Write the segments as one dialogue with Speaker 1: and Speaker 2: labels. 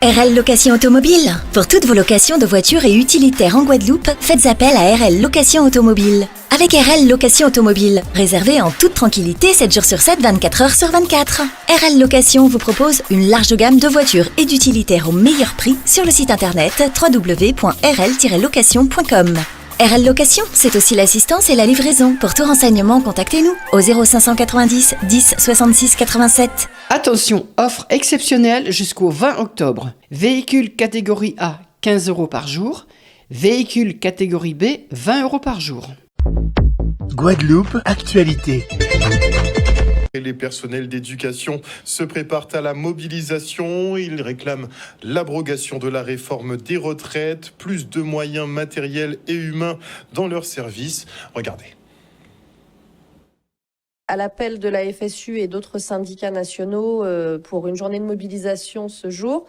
Speaker 1: RL Location Automobile. Pour toutes vos locations de voitures et utilitaires en Guadeloupe, faites appel à RL Location Automobile. Avec RL Location Automobile, réservez en toute tranquillité 7 jours sur 7, 24 heures sur 24. RL Location vous propose une large gamme de voitures et d'utilitaires au meilleur prix sur le site internet www.rl-location.com. RL Location, c'est aussi l'assistance et la livraison. Pour tout renseignement, contactez-nous au 0590 10 66 87.
Speaker 2: Attention, offre exceptionnelle jusqu'au 20 octobre. Véhicule catégorie A, 15 € par jour. Véhicule catégorie B, 20 € par jour.
Speaker 3: Guadeloupe, actualité.
Speaker 4: Les personnels d'éducation se préparent à la mobilisation. Ils réclament l'abrogation de la réforme des retraites, plus de moyens matériels et humains dans leurs services. Regardez.
Speaker 5: À l'appel de la FSU et d'autres syndicats nationaux pour une journée de mobilisation ce jour,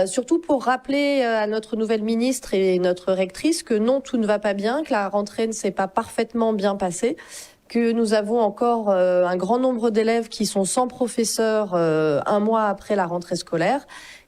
Speaker 5: surtout pour rappeler à notre nouvelle ministre et notre rectrice que non, tout ne va pas bien, que la rentrée ne s'est pas parfaitement bien passée, que nous avons encore un grand nombre d'élèves qui sont sans professeur un mois après la rentrée scolaire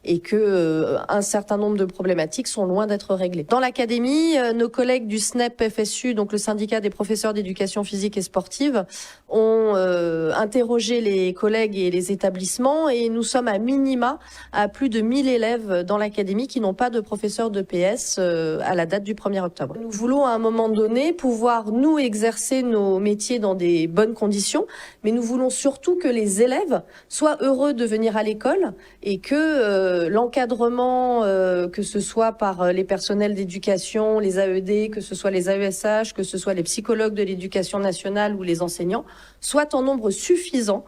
Speaker 5: et que un certain nombre de problématiques sont loin d'être réglées. Dans l'académie, nos collègues du SNEP FSU, donc le syndicat des professeurs d'éducation physique et sportive, ont interrogé les collègues et les établissements et nous sommes à minima à plus de 1000 élèves dans l'académie qui n'ont pas de professeur d'EPS à la date du 1er octobre. Nous voulons à un moment donné pouvoir nous exercer nos métiers dans des bonnes conditions, mais nous voulons surtout que les élèves soient heureux de venir à l'école et que l'encadrement, que ce soit par les personnels d'éducation, les AED, que ce soit les AESH, que ce soit les psychologues de l'éducation nationale ou les enseignants, soit en nombre suffisant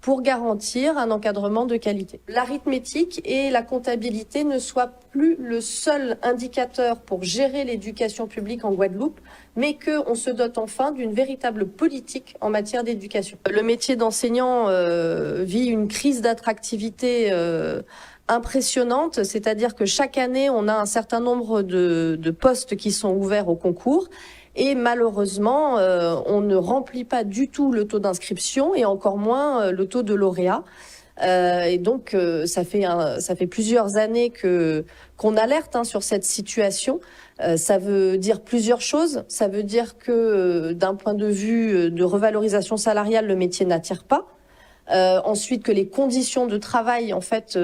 Speaker 5: pour garantir un encadrement de qualité. L'arithmétique et la comptabilité ne soient plus le seul indicateur pour gérer l'éducation publique en Guadeloupe, mais qu'on se dote enfin d'une véritable politique en matière d'éducation. Le métier d'enseignant vit une crise d'attractivité impressionnante, c'est-à-dire que chaque année, on a un certain nombre de postes qui sont ouverts au concours et malheureusement, on ne remplit pas du tout le taux d'inscription et encore moins le taux de lauréat. Et donc, ça fait plusieurs années qu'on alerte sur cette situation. Ça veut dire plusieurs choses. Ça veut dire que d'un point de vue de revalorisation salariale, le métier n'attire pas. Ensuite, que les conditions de travail en fait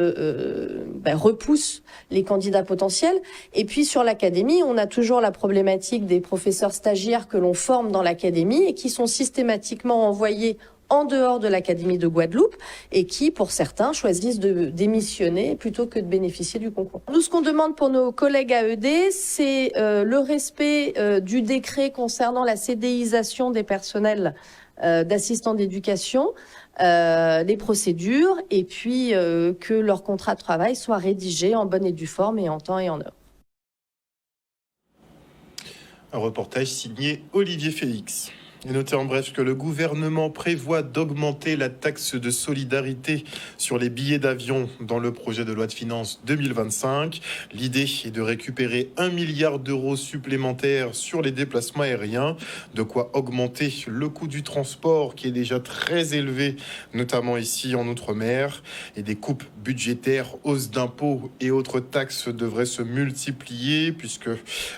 Speaker 5: repoussent les candidats potentiels. Et puis sur l'académie, on a toujours la problématique des professeurs stagiaires que l'on forme dans l'académie et qui sont systématiquement envoyés en dehors de l'académie de Guadeloupe et qui, pour certains, choisissent de démissionner plutôt que de bénéficier du concours. Nous, ce qu'on demande pour nos collègues AED, c'est le respect du décret concernant la CDIsation des personnels d'assistants d'éducation, les procédures et puis que leur contrat de travail soit rédigé en bonne et due forme et en temps et en heure.
Speaker 4: Un reportage signé Olivier Félix. Et notez en bref que le gouvernement prévoit d'augmenter la taxe de solidarité sur les billets d'avion dans le projet de loi de finances 2025. L'idée est de récupérer 1 milliard d'euros supplémentaires sur les déplacements aériens, de quoi augmenter le coût du transport qui est déjà très élevé, notamment ici en Outre-mer. Et des coupes budgétaires, hausses d'impôts et autres taxes devraient se multiplier puisque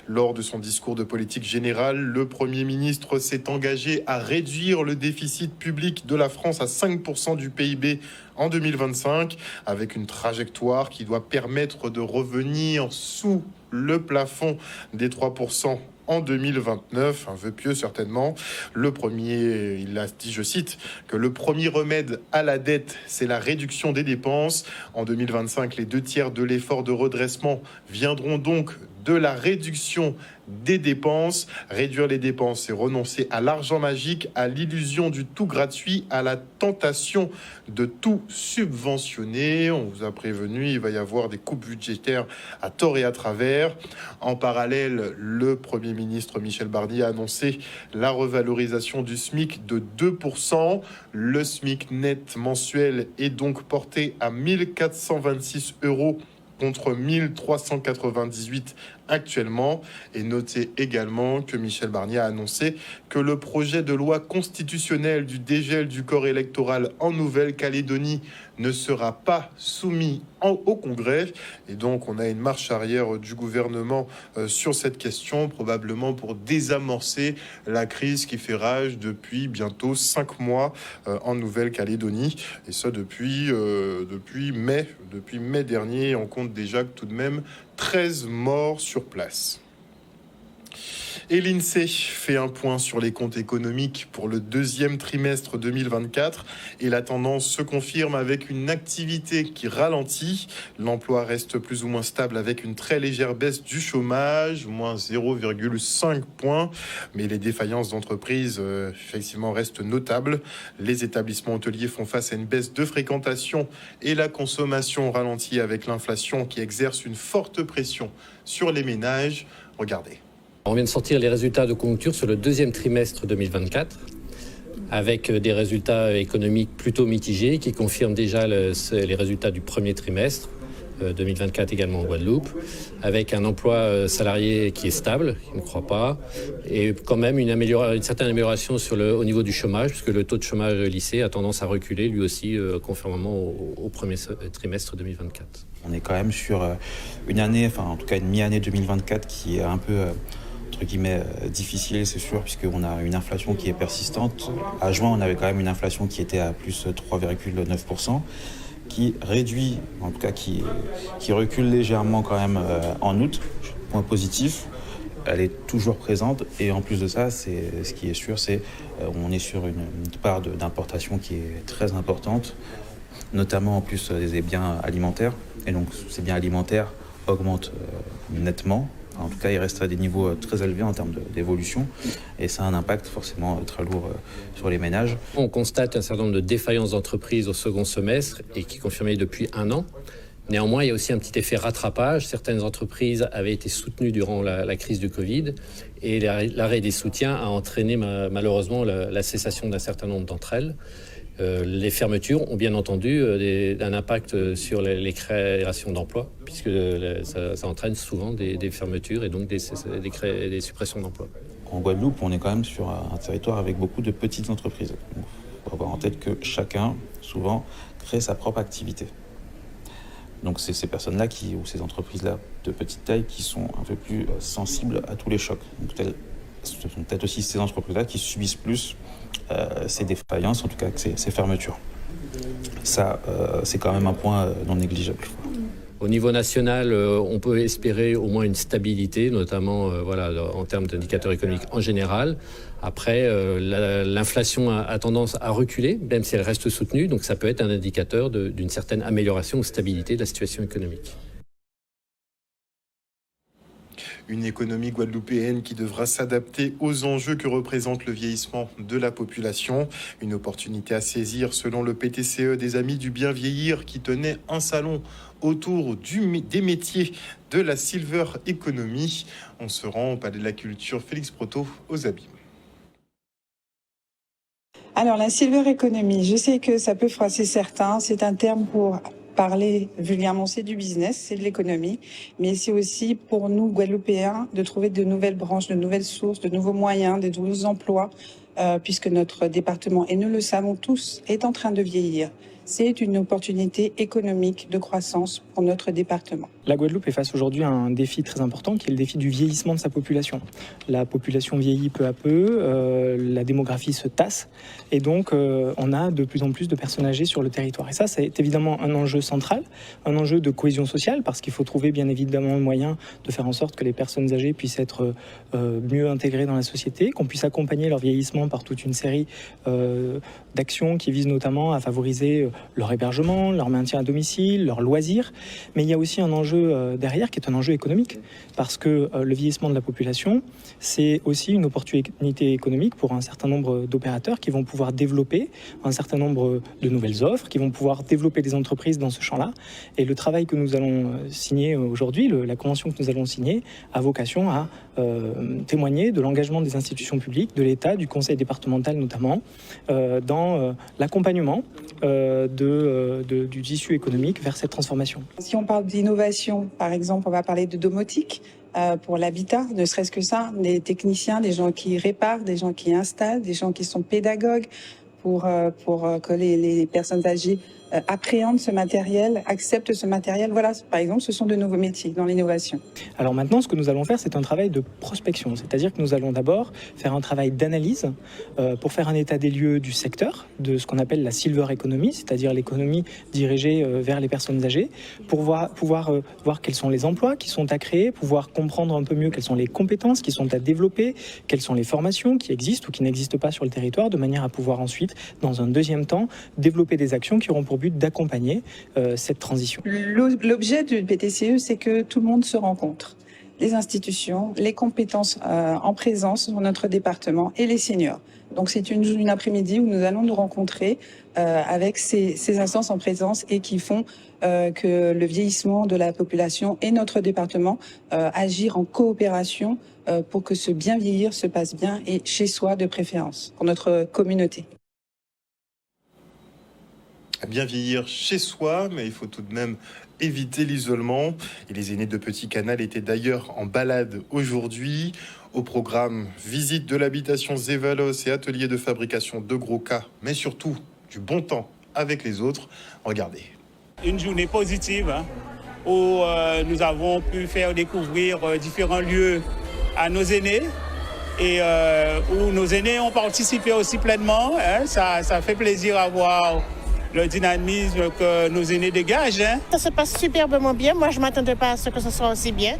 Speaker 4: lors de son discours de politique générale, le Premier ministre s'est engagé à réduire le déficit public de la France à 5% du PIB en 2025, avec une trajectoire qui doit permettre de revenir sous le plafond des 3% en 2029, un vœu pieux certainement. Il a dit, je cite, que le premier remède à la dette, c'est la réduction des dépenses. En 2025, les 2/3 de l'effort de redressement viendront donc de la réduction des dépenses. Réduire les dépenses, c'est renoncer à l'argent magique, à l'illusion du tout gratuit, à la tentation de tout subventionner. On vous a prévenu, il va y avoir des coupes budgétaires à tort et à travers. En parallèle, le Premier ministre Michel Barnier a annoncé la revalorisation du SMIC de 2%. Le SMIC net mensuel est donc porté à 1 426 € contre 1 398 actuellement. Et notez également que Michel Barnier a annoncé que le projet de loi constitutionnelle du dégel du corps électoral en Nouvelle-Calédonie ne sera pas soumis au Congrès. Et donc, on a une marche arrière du gouvernement sur cette question, probablement pour désamorcer la crise qui fait rage depuis bientôt 5 mois en Nouvelle-Calédonie. Et ça depuis mai dernier. On compte déjà tout de même 13 morts sur place. Et l'INSEE fait un point sur les comptes économiques pour le deuxième trimestre 2024 et la tendance se confirme avec une activité qui ralentit. L'emploi reste plus ou moins stable avec une très légère baisse du chômage, moins 0,5 points. Mais les défaillances d'entreprises, effectivement, restent notables. Les établissements hôteliers font face à une baisse de fréquentation et la consommation ralentit avec l'inflation qui exerce une forte pression sur les ménages. Regardez.
Speaker 6: On vient de sortir les résultats de conjoncture sur le deuxième trimestre 2024, avec des résultats économiques plutôt mitigés qui confirment déjà les résultats du premier trimestre 2024 également en Guadeloupe, avec un emploi salarié qui est stable, qui ne croît pas, et quand même une certaine amélioration au niveau du chômage, puisque le taux de chômage lycée a tendance à reculer lui aussi, conformément au premier trimestre 2024.
Speaker 7: On est quand même sur une année, enfin en tout cas une mi-année 2024 qui est un peu entre guillemets difficile, c'est sûr, puisqu'on a une inflation qui est persistante. À juin, on avait quand même une inflation qui était à plus 3,9%, qui réduit, en tout cas qui recule légèrement quand même en août. Point positif, elle est toujours présente, et en plus de ça, ce qui est sûr, c'est on est sur une part d'importation qui est très importante, notamment en plus des biens alimentaires, et donc ces biens alimentaires augmentent nettement. En tout cas, il reste à des niveaux très élevés en termes d'évolution, et ça a un impact forcément très lourd sur les ménages.
Speaker 6: On constate un certain nombre de défaillances d'entreprises au second semestre et qui est confirmé depuis 1 an. Néanmoins, il y a aussi un petit effet rattrapage. Certaines entreprises avaient été soutenues durant la crise du Covid, et l'arrêt des soutiens a entraîné malheureusement la cessation d'un certain nombre d'entre elles. Les fermetures ont bien entendu un impact sur les créations d'emplois, puisque ça entraîne souvent des fermetures et donc des suppressions d'emplois.
Speaker 7: En Guadeloupe, on est quand même sur un territoire avec beaucoup de petites entreprises. Il faut avoir en tête que chacun, souvent, crée sa propre activité. Donc c'est ces personnes-là ou ces entreprises-là de petite taille qui sont un peu plus sensibles à tous les chocs. Donc, ce sont peut-être aussi ces entreprises-là qui subissent plus ces défaillances, en tout cas ces fermetures. Ça, c'est quand même un point non négligeable.
Speaker 6: Au niveau national, on peut espérer au moins une stabilité, notamment en termes d'indicateurs économiques en général. Après, l'inflation a tendance à reculer, même si elle reste soutenue, donc ça peut être un indicateur d'une certaine amélioration ou stabilité de la situation économique.
Speaker 4: Une économie guadeloupéenne qui devra s'adapter aux enjeux que représente le vieillissement de la population. Une opportunité à saisir selon le PTCE des Amis du Bien Vieillir qui tenait un salon autour des métiers de la Silver Economy. On se rend au Palais de la Culture Félix Proto aux Abîmes.
Speaker 8: Alors la Silver Economy, je sais que ça peut froisser certains, c'est un terme pour parler vulgairement, c'est du business, c'est de l'économie, mais c'est aussi pour nous, Guadeloupéens, de trouver de nouvelles branches, de nouvelles sources, de nouveaux moyens, de nouveaux emplois, puisque notre département, et nous le savons tous, est en train de vieillir. C'est une opportunité économique de croissance pour notre département.
Speaker 9: La Guadeloupe est face aujourd'hui à un défi très important qui est le défi du vieillissement de sa population. La population vieillit peu à peu, la démographie se tasse et donc on a de plus en plus de personnes âgées sur le territoire. Et ça, c'est évidemment un enjeu central, un enjeu de cohésion sociale parce qu'il faut trouver bien évidemment le moyen de faire en sorte que les personnes âgées puissent être mieux intégrées dans la société, qu'on puisse accompagner leur vieillissement par toute une série d'actions qui visent notamment à favoriser leur hébergement, leur maintien à domicile, leurs loisirs. Mais il y a aussi un enjeu derrière qui est un enjeu économique parce que le vieillissement de la population, c'est aussi une opportunité économique pour un certain nombre d'opérateurs qui vont pouvoir développer un certain nombre de nouvelles offres, qui vont pouvoir développer des entreprises dans ce champ-là. Et le travail que nous allons signer aujourd'hui, la convention que nous allons signer, a vocation à témoigner de l'engagement des institutions publiques, de l'État, du conseil départemental notamment, dans l'accompagnement du tissu économique vers cette transformation.
Speaker 8: Si on parle d'innovation, par exemple, on va parler de domotique. pour l'habitat, ne serait-ce que ça, des techniciens, des gens qui réparent, des gens qui installent, des gens qui sont pédagogues pour que les personnes âgées appréhendent ce matériel, acceptent ce matériel. Voilà, par exemple, ce sont de nouveaux métiers dans l'innovation.
Speaker 9: Alors maintenant, ce que nous allons faire, c'est un travail de prospection. C'est-à-dire que nous allons d'abord faire un travail d'analyse pour faire un état des lieux du secteur, de ce qu'on appelle la silver economy, c'est-à-dire l'économie dirigée vers les personnes âgées, pour pouvoir voir quels sont les emplois qui sont à créer, pouvoir comprendre un peu mieux quelles sont les compétences qui sont à développer, quelles sont les formations qui existent ou qui n'existent pas sur le territoire, de manière à pouvoir ensuite, dans un deuxième temps, développer des actions qui auront pour but d'accompagner cette transition.
Speaker 8: L'objet du PTCE, c'est que tout le monde se rencontre. Les institutions, les compétences en présence dans notre département et les seniors. Donc c'est une après-midi où nous allons nous rencontrer avec ces instances en présence et qui font que le vieillissement de la population et notre département agir en coopération pour que ce bien vieillir se passe bien et chez soi de préférence, pour notre communauté.
Speaker 4: Bien vieillir chez soi, mais il faut tout de même éviter l'isolement. Et les aînés de Petit Canal étaient d'ailleurs en balade aujourd'hui. Au programme, visite de l'habitation Zévalos et atelier de fabrication de gros cas, mais surtout du bon temps avec les autres. Regardez.
Speaker 10: Une journée positive où nous avons pu faire découvrir différents lieux à nos aînés et où nos aînés ont participé aussi pleinement. Ça fait plaisir à voir le dynamisme que nos aînés dégagent.
Speaker 11: Ça se passe superbement bien. Moi, je ne m'attendais pas à ce que ce soit aussi bien.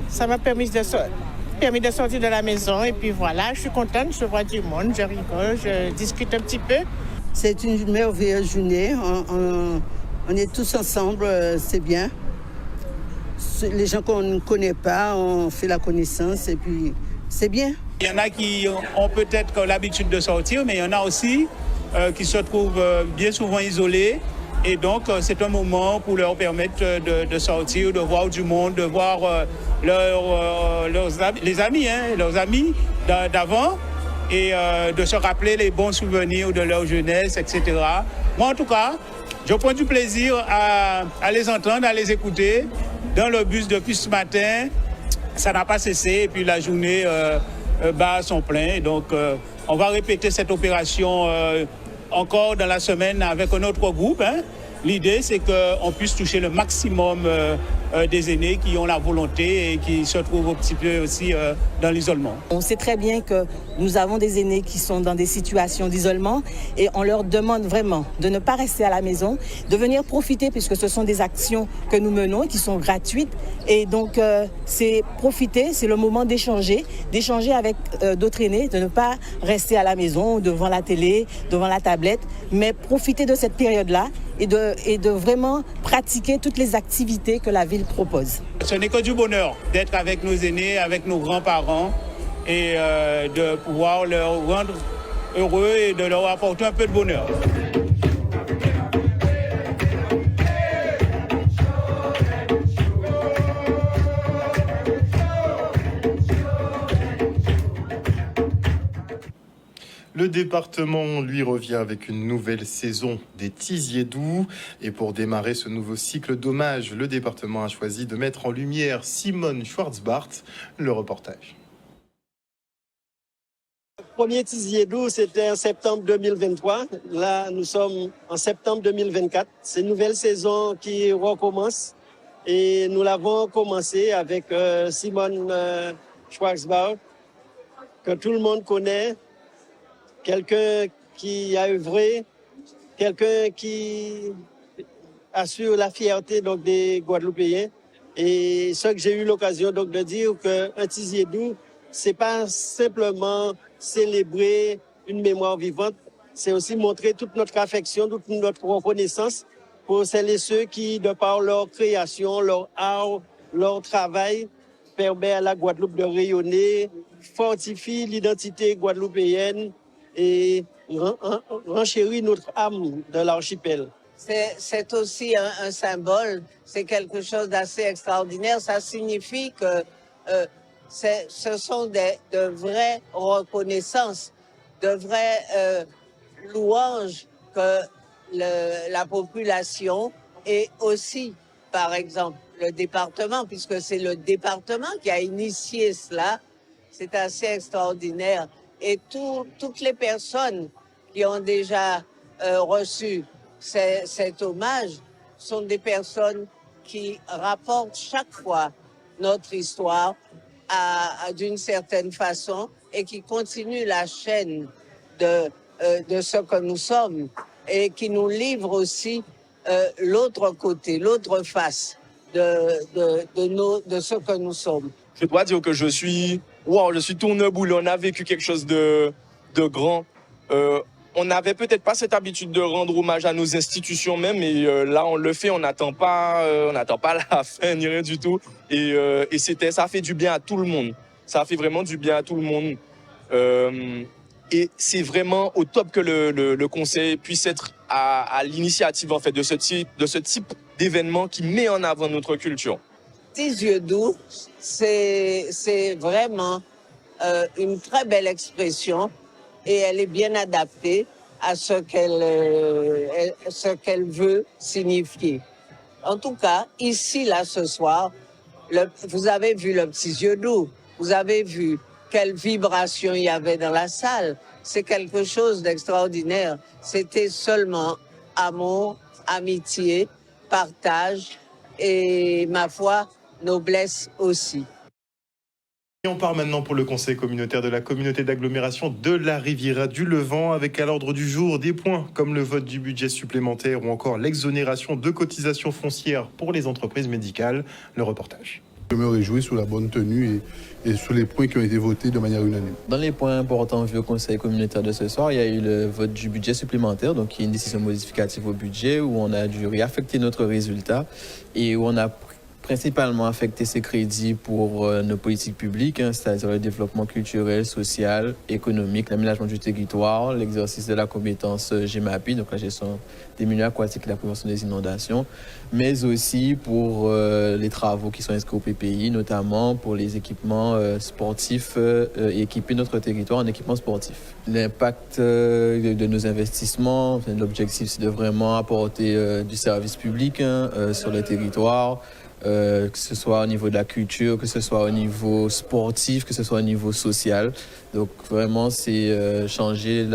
Speaker 11: Ça m'a permis de sortir de la maison. Et puis voilà, je suis contente, je vois du monde, je rigole, je discute un petit peu.
Speaker 12: C'est une merveilleuse journée. On est tous ensemble, c'est bien. Les gens qu'on ne connaît pas, on fait la connaissance et puis c'est bien.
Speaker 10: Il y en a qui ont peut-être l'habitude de sortir, mais il y en a aussi qui se trouvent bien souvent isolés. Et donc, c'est un moment pour leur permettre de sortir, de voir du monde, de voir leurs amis d'avant et de se rappeler les bons souvenirs de leur jeunesse, etc. Moi, en tout cas, je prends du plaisir à les entendre, à les écouter. Dans le bus depuis ce matin, ça n'a pas cessé. Et puis, la journée bat son plein. Donc, on va répéter cette opération encore dans la semaine avec un autre groupe. L'idée, c'est qu'on puisse toucher le maximum des aînés qui ont la volonté et qui se trouvent un petit peu aussi dans l'isolement.
Speaker 13: On sait très bien que nous avons des aînés qui sont dans des situations d'isolement et on leur demande vraiment de ne pas rester à la maison, de venir profiter puisque ce sont des actions que nous menons qui sont gratuites. Et donc, c'est profiter, c'est le moment d'échanger avec d'autres aînés, de ne pas rester à la maison, devant la télé, devant la tablette, mais profiter de cette période-là et de vraiment pratiquer toutes les activités que la ville propose.
Speaker 10: Ce n'est que du bonheur d'être avec nos aînés, avec nos grands-parents et de pouvoir leur rendre heureux et de leur apporter un peu de bonheur.
Speaker 4: Le département, lui, revient avec une nouvelle saison des Tisiers doux. Et pour démarrer ce nouveau cycle d'hommage, le département a choisi de mettre en lumière Simone Schwarzbart. Le reportage.
Speaker 14: Le premier Tisier doux, c'était en septembre 2023. Là, nous sommes en septembre 2024. C'est une nouvelle saison qui recommence. Et nous l'avons commencé avec Simone Schwarzbart, que tout le monde connaît. Quelqu'un qui a œuvré, quelqu'un qui assure la fierté donc, des Guadeloupéens. Et ce que j'ai eu l'occasion donc, de dire qu'un Tisier doux, c'est pas simplement célébrer une mémoire vivante, c'est aussi montrer toute notre affection, toute notre reconnaissance pour celles et ceux qui, de par leur création, leur art, leur travail, permet à la Guadeloupe de rayonner, fortifie l'identité guadeloupéenne, et renchérit notre âme de l'archipel.
Speaker 15: C'est aussi un symbole, c'est quelque chose d'assez extraordinaire. Ça signifie que ce sont de vraies reconnaissances, de vraies louanges que la population et aussi, par exemple, le département, puisque c'est le département qui a initié cela. C'est assez extraordinaire. Et toutes les personnes qui ont déjà reçu cet hommage sont des personnes qui rapportent chaque fois notre histoire d'une certaine façon et qui continuent la chaîne de ce que nous sommes et qui nous livrent aussi l'autre côté, l'autre face de ce que nous sommes.
Speaker 16: Je dois dire que je suis tourneboule. On a vécu quelque chose de grand. On n'avait peut-être pas cette habitude de rendre hommage à nos institutions même, et là on le fait. On n'attend pas la fin ni rien du tout. Et ça fait du bien à tout le monde. Ça fait vraiment du bien à tout le monde. Et c'est vraiment au top que le conseil puisse être à l'initiative en fait de ce type d'événement qui met en avant notre culture.
Speaker 15: Petits yeux doux, c'est vraiment une très belle expression et elle est bien adaptée à ce qu'elle veut signifier. En tout cas, ici, là, ce soir, vous avez vu le petit yeux doux, vous avez vu quelle vibration il y avait dans la salle. C'est quelque chose d'extraordinaire. C'était seulement amour, amitié, partage et, ma foi, noblesse aussi.
Speaker 4: Et on part maintenant pour le conseil communautaire de la communauté d'agglomération de la Riviera du Levant, avec à l'ordre du jour des points comme le vote du budget supplémentaire ou encore l'exonération de cotisations foncières pour les entreprises médicales. Le reportage.
Speaker 17: Je me réjouis sur la bonne tenue et sur les points qui ont été votés de manière unanime.
Speaker 18: Dans les points importants vus au conseil communautaire de ce soir, il y a eu le vote du budget supplémentaire, donc qui est une décision modificative au budget où on a dû réaffecter notre résultat et où on a principalement affecter ces crédits pour nos politiques publiques, c'est-à-dire le développement culturel, social, économique, l'aménagement du territoire, l'exercice de la compétence GEMAPI, donc la gestion des milieux aquatiques et la prévention des inondations, mais aussi pour les travaux qui sont inscrits au PPI, notamment pour les équipements sportifs et équiper notre territoire en équipements sportifs. L'impact de nos investissements, l'objectif c'est de vraiment apporter du service public sur le territoire, que ce soit au niveau de la culture, que ce soit au niveau sportif, que ce soit au niveau social. Donc vraiment, c'est changer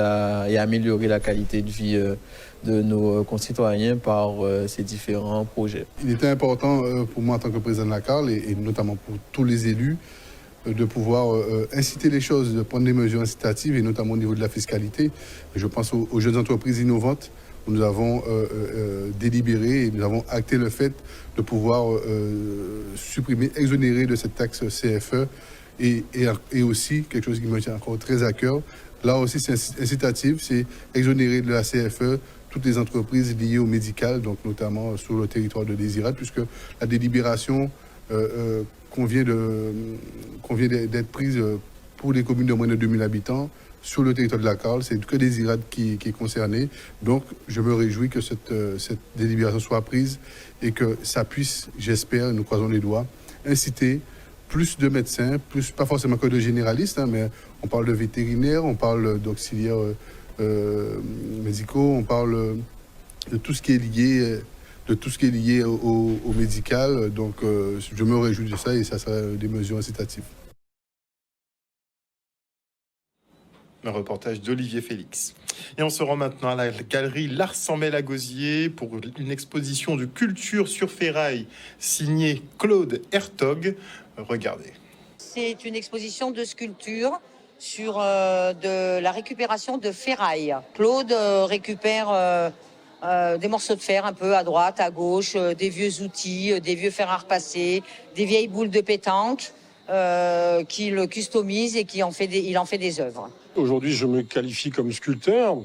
Speaker 18: et améliorer la qualité de vie de nos concitoyens par ces différents projets.
Speaker 17: Il était important pour moi en tant que président de la CARL et notamment pour tous les élus de pouvoir inciter les choses, de prendre des mesures incitatives et notamment au niveau de la fiscalité. Je pense aux jeunes entreprises innovantes. Nous avons délibéré et nous avons acté le fait de pouvoir supprimer, exonérer de cette taxe CFE et aussi, quelque chose qui me tient encore très à cœur, là aussi c'est incitatif, c'est exonérer de la CFE toutes les entreprises liées au médical, donc notamment sur le territoire de Désirade, puisque la délibération convient d'être prise pour les communes de moins de 2000 habitants, sur le territoire de la CARL, c'est que Désirade qui est concerné. Donc, je me réjouis que cette délibération soit prise et que ça puisse, j'espère, nous croisons les doigts, inciter plus de médecins, pas forcément que de généralistes, mais on parle de vétérinaires, on parle d'auxiliaires médicaux, on parle de tout ce qui est lié, au médical. Donc, je me réjouis de ça et ça sera des mesures incitatives.
Speaker 4: Un reportage d'Olivier Félix. Et on se rend maintenant à la galerie L'Arsenbel à Gosier pour une exposition de culture sur ferraille signée Claude Hertog. Regardez.
Speaker 19: C'est une exposition de sculpture sur de la récupération de ferraille. Claude récupère des morceaux de fer un peu à droite, à gauche, des vieux outils, des vieux fers à repasser, des vieilles boules de pétanque qu'il customise et il en fait des œuvres.
Speaker 20: Aujourd'hui, je me qualifie comme sculpteur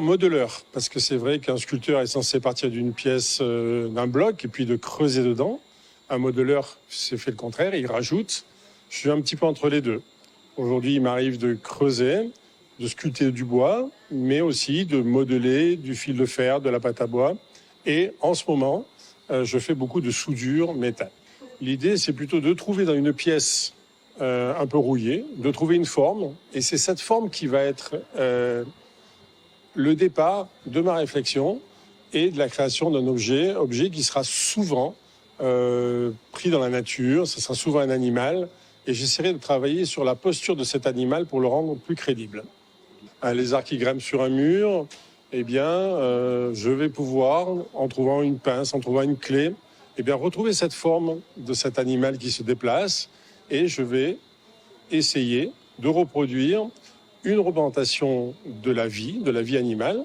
Speaker 20: modeleur, parce que c'est vrai qu'un sculpteur est censé partir d'une pièce, d'un bloc, et puis de creuser dedans. Un modeleur, c'est fait le contraire, il rajoute. Je suis un petit peu entre les deux. Aujourd'hui, il m'arrive de creuser, de sculpter du bois, mais aussi de modeler du fil de fer, de la pâte à bois. Et en ce moment, je fais beaucoup de soudure métal. L'idée, c'est plutôt de trouver dans une pièce un peu rouillée, de trouver une forme. Et c'est cette forme qui va être le départ de ma réflexion et de la création d'un objet qui sera souvent pris dans la nature, ce sera souvent un animal, et j'essaierai de travailler sur la posture de cet animal pour le rendre plus crédible. Un lézard qui grimpe sur un mur, eh bien, je vais pouvoir, en trouvant une pince, en trouvant une clé, eh bien, retrouver cette forme de cet animal qui se déplace, et je vais essayer de reproduire une représentation de la vie animale,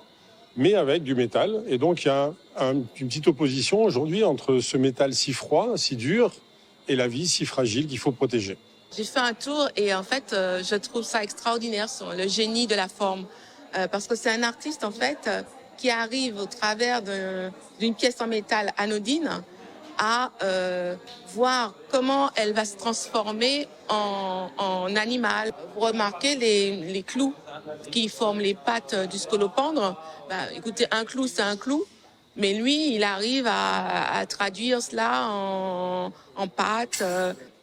Speaker 20: mais avec du métal. Et donc, il y a une petite opposition aujourd'hui entre ce métal si froid, si dur, et la vie si fragile qu'il faut protéger.
Speaker 21: J'ai fait un tour et en fait, je trouve ça extraordinaire, le génie de la forme. Parce que c'est un artiste, en fait, qui arrive au travers d'une pièce en métal anodine à voir comment elle va se transformer en animal. Vous remarquez les clous qui forment les pattes du scolopendre. Écoutez, un clou, c'est un clou. Mais lui, il arrive à traduire cela en pattes,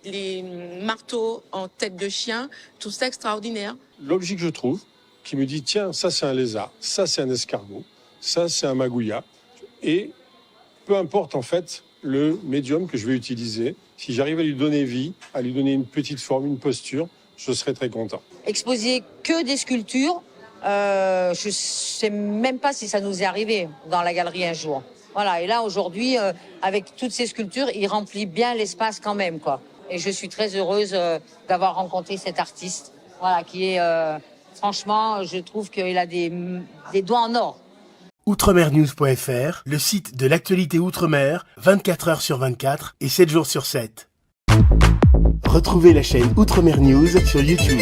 Speaker 21: les marteaux en tête de chien. Tout ça extraordinaire.
Speaker 20: L'objet que je trouve, qui me dit, tiens, ça c'est un lézard, ça c'est un escargot, ça c'est un magouilla. Et peu importe en fait le médium que je vais utiliser, si j'arrive à lui donner vie, à lui donner une petite forme, une posture, je serai très content.
Speaker 19: Exposer que des sculptures, je ne sais même pas si ça nous est arrivé dans la galerie un jour. Voilà, et là aujourd'hui, avec toutes ces sculptures, il remplit bien l'espace quand même, quoi. Et je suis très heureuse d'avoir rencontré cet artiste, voilà, qui est, franchement, je trouve qu'il a des doigts en or.
Speaker 3: Outremernews.fr, le site de l'actualité Outre-mer, 24 heures sur 24 et 7 jours sur 7. Retrouvez la chaîne Outremer News sur YouTube.